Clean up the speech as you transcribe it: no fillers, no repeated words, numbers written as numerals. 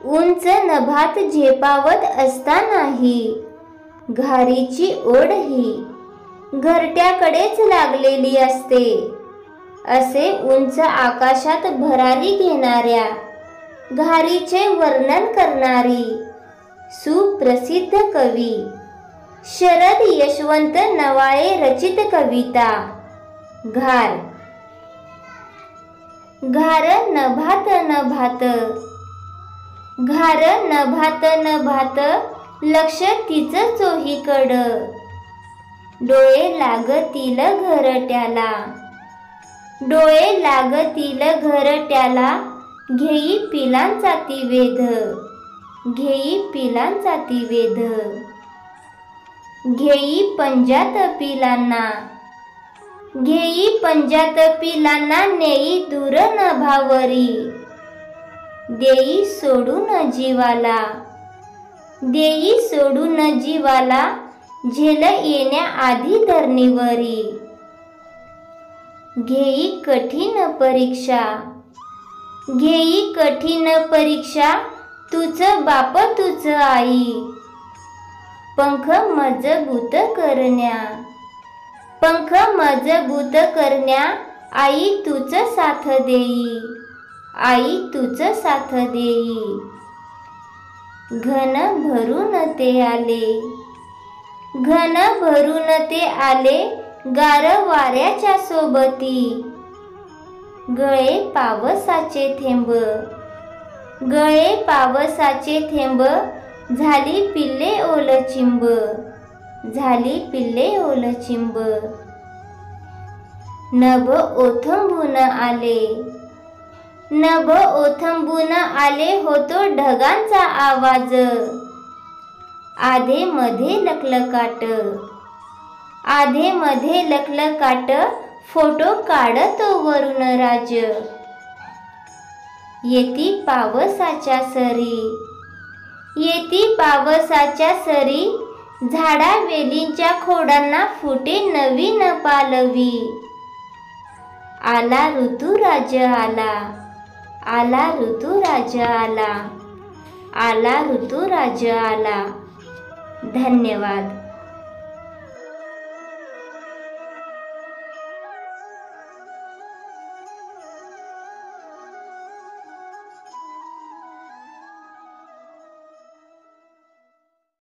उंच नभात झेपावत असतानाही घारीची ओढ ही घरट्याकडेच लागलेली असते, असे उंच आकाशात भरारी घेणाऱ्या घारीचे वर्णन करणारी सुप्रसिद्ध कवी शरद यशवंत नवाळे रचित कविता घार. घार नभात नभात, घार नभात नभात, लक्ष तिचं चोहीकडं, डोळे लागतील घरट्याला, डोळे लागतील घरट्याला, घेई पिलांचा ती वेध, घेई पिलांचा ती वेध, घेई पंजात पिलांना, घेई पंजात पिलांना, नेई दूर नभावरी, देई सोडून जीवाला, देई सोडून जीवाला, झेल येण्याआधी धरणीवरी, घेई कठीण परीक्षा, घेई कठीण परीक्षा, तुझ बाप तुझ आई, पंख मजबूत करण्या, पंख मजबूत करण्या, आई तुझ साथ देई, आई तुझ साथ देई. घन भरून ते आले, घन भरून ते आले, गार वाऱ्याच्या सोबती, गळे पावसाचे थेंब, गळे पावसाचे थेंब, झाली पिल्ले ओलचिंब, झाली पिल्ले ओलचिंब. नभ ओथंबून आले, नभ ओथंबून आले, होतो ढगांचा आवाज, आधे मध्ये लखलकाट, आधे मध्ये लखलकाट, फोटो काढतो वरून राज. येती पावसाच्या सरी, येती पावसाच्या सरी, झाडा वेलींच्या खोडांना फुटे नवीन पालवी. आला ऋतुराज आला, आला ऋतुराज आला, आला ऋतुराज आला. धन्यवाद.